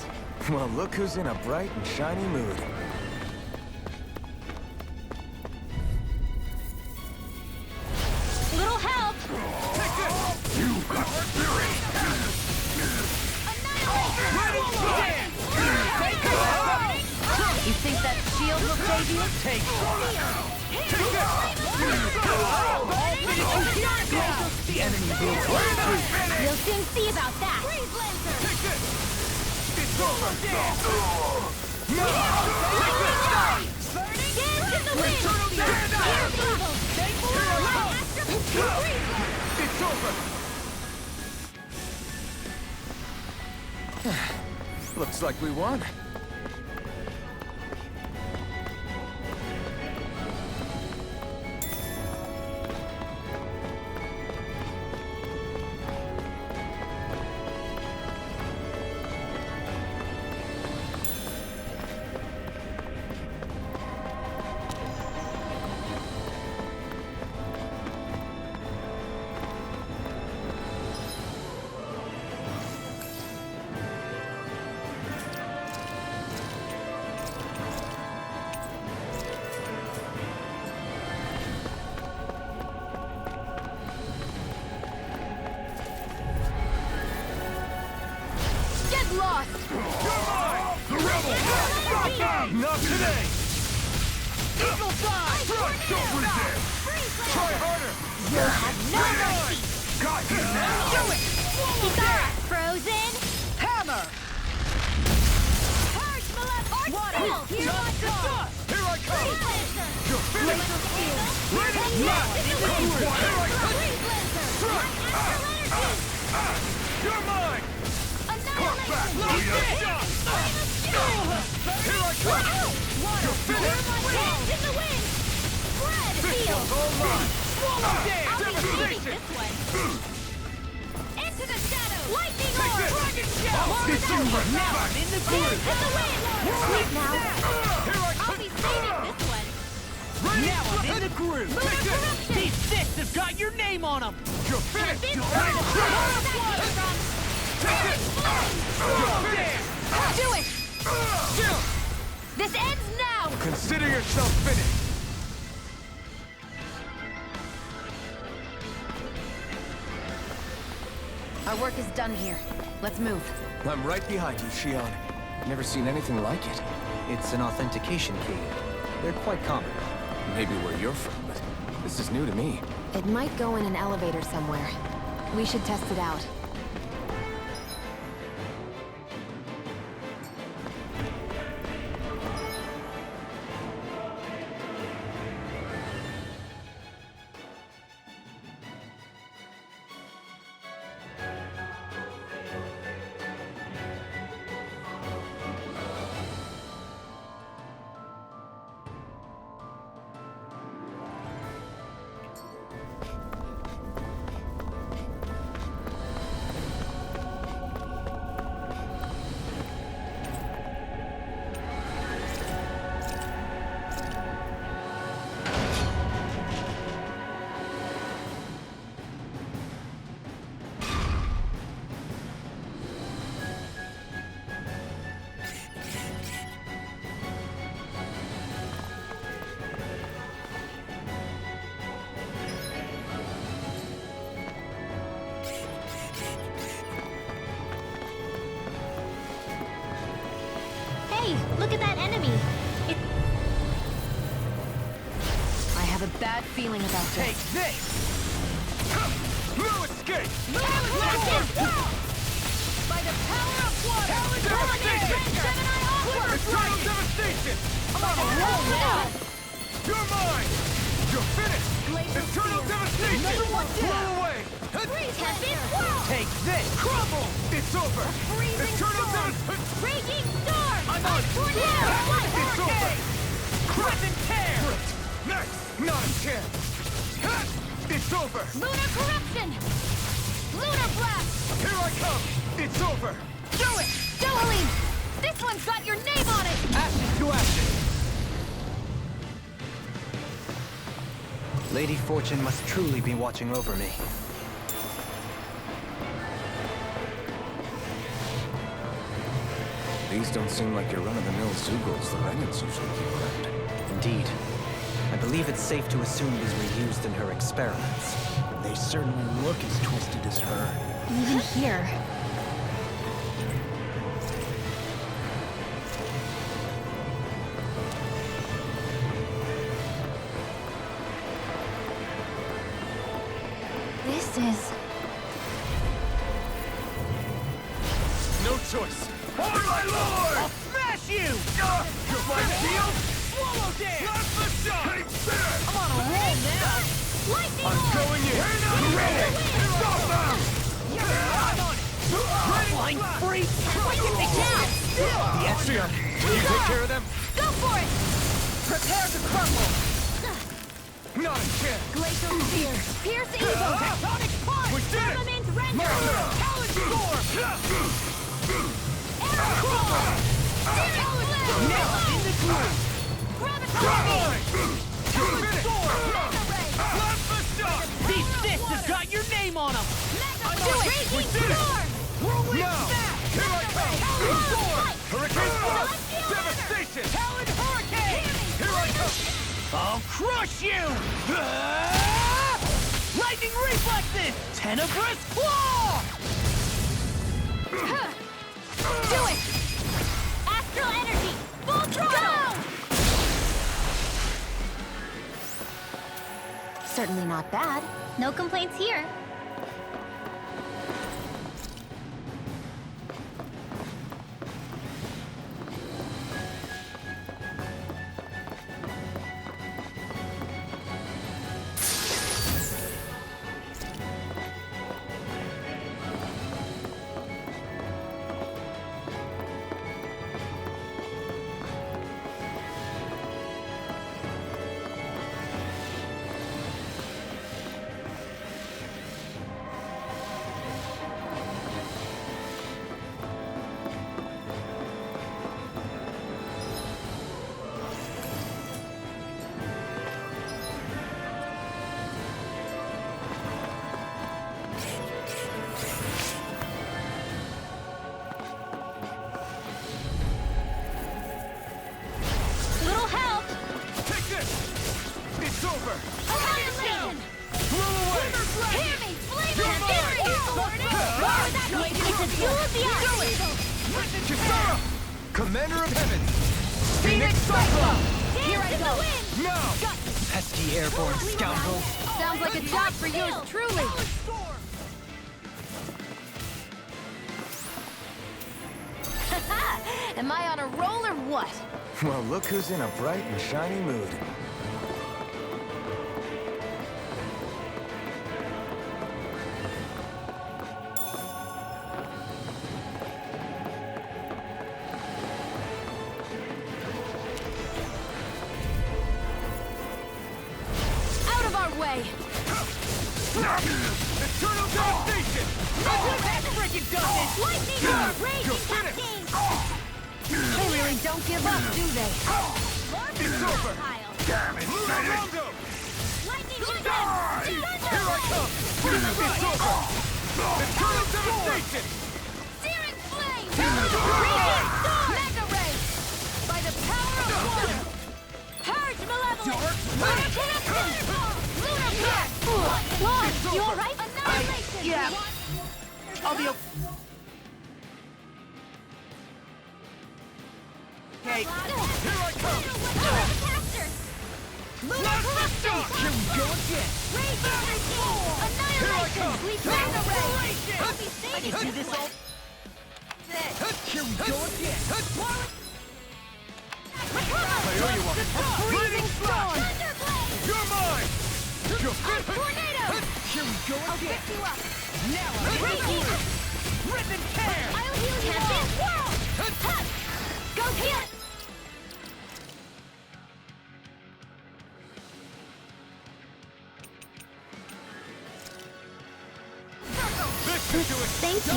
Well, look who's in a bright and shiny mood. Little help. Take this! You got fury! Annihilation. You think that shield will save you? Take the enemy will We'll soon see about that. Take this! It's over! Dance in the wind. Stand up! Air evil. It's over! Looks like we won. Lost! The rebel! Not today! Eagle side! Don't resist! Try harder! You'll have no mercy. Got you now! Do it. Kikara. Frozen. Hammer! Purge malevolent. Water. Here I come. Here I come! Blazer. You're finished! Laser field. Ready? Connect in the wind. Here I come! Blazer. Astral energy. You're mine! Annihilation. Look this shot! Here I come! You're finished! Dance in the wind. Spread field. All mine! I'll be saving Devastation! this one. Into the shadow. Lightning Take orb. this! Dragon It's over! Now I'm in the Dance in the wind. Sleep now. Here I I'll be saving this one. Now I'm in the groove. These fists have got your name on them. You're finished! Do it! This ends now! Consider yourself finished! Our work is done here. Let's move. I'm right behind you, Shion. Never seen anything like it. It's an authentication key. They're quite common. Maybe where you're from, but this is new to me. It might go in an elevator somewhere. We should test it out. Hey, look at that enemy! I have a bad feeling about Take this. this! No escape! By the power of water! Eternal devastation! I'm on a roll now! You're mine! You're finished! Eternal devastation! Another one down! Blow away! Tempest Whirl! Take this! Crumble! It's over! Freezing Eternal storm! devastation! Raging storm! I'm on! Tornado! It's over! Crimson tear! Next! Not a chance! It's over! Lunar corruption! Lunar blast! Here I come! It's over! Do it! Dohalim! This one's got your name on it! Ashes to ashes! Lady Fortune must truly be watching over me. These don't seem like your run-of-the-mill Zugals the Renans usually keep around. Indeed. I believe it's safe to assume these were used in her experiments. They certainly look as twisted as her. Even here. This is... No choice! Oh my lord! I'll smash you! You're my shield! Swallow dance! Not the shot! Take this! I'm on a roll now! Lightning I'm orb! going in! You're ready! Stop them! I'm on it! Flying free! Get the cat! Shion, will you take care of them? Go for it! Prepare to crumble! Not a chance! Glacial Spear! Pierce Evil! Tectonic punch! We did it! Firmament Render! Talon storm! Arrow Claw! Talon Flare! Now I'm in the groove! Graviton! Talon storm! Mega Ray! Plasma shot! These fists have got your name on them! Mega Ray! Raging did it! Storm! Whirlwind Now! smash! Here I come! Talon storm! Hurricane Force! Celestial Devastation! Talon hurricane! Here I come! I'll crush you! Ah! Lightning reflexes! Tenebrous claw! Do it! Astral Energy! Full throttle! certainly not bad. No complaints here. the duel of the arts! Kisara! Commander of Heaven! Phoenix Cyclone! Here I go! Now! Pesky airborne scoundrels. Sounds like a job for yours truly. Am I on a roll or what? Well, look who's in a bright and shiny mood. Out of our way! Eternal devastation! That freaking does it! Lightning orb! Raging cascade! They really don't give up, do they? It's over! Damn it! Lightning Here I come! It's over! Eternal devastation! Searing flame! Raging storm! Mega ray! By the power of water! Purge malevolence! Lunar connection! Lunar pack! Lord, you alright? Annihilation! Yeah. I'll be okay. Here I come! Lunar corruption! Here we go again! Raging regime! Annihilation! Mega ray! I can do this all. Here we go again! I owe you one. Freezing storm! You're mine! Tornado! Here we go I'll again! pick you up! Now Raging! rip and tear! I'll heal you! Champion Whirl! Hut! Go heal! Thank you.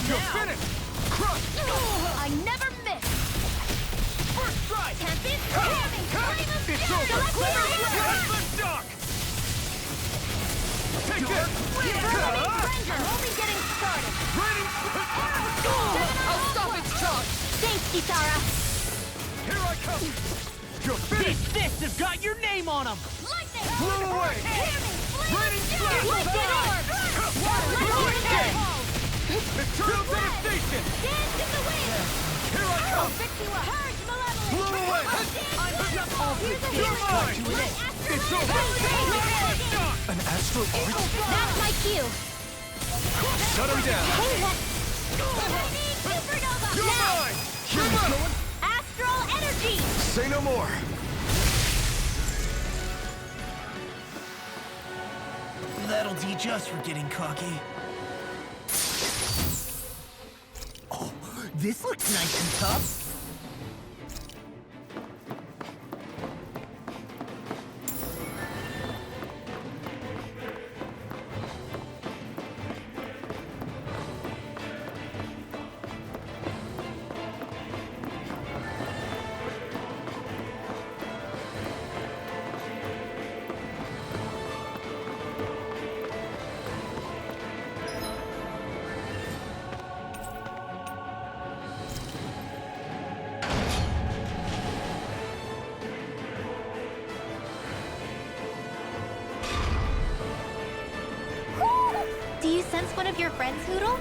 You're finished! Crush! I never miss! First strike! Champion Jamming! Flame of It's Fury! over! Select Lift dock! Take this! I'm only getting started! I'll stop its charge! Thanks, Kisara! Here I come! You're finished! These fists have got your name on them! Lightning! Blow away! Raining Flame! Lightning Orb! Lightning Orb! Eternal devastation! Dance in the wind! Here I come! Pick you up! Purge malevolence! Blow away! I'm just all You're healing! mine! It's over! Lift dock! An astral arc? That's my cue! Shut him down! Hey, what? I need supernova! You're Now! mine! Here we go! Astral energy! Say no more. That'll teach us for getting cocky. Oh, this looks nice and tough. Do you sense one of your friends, Hoodle?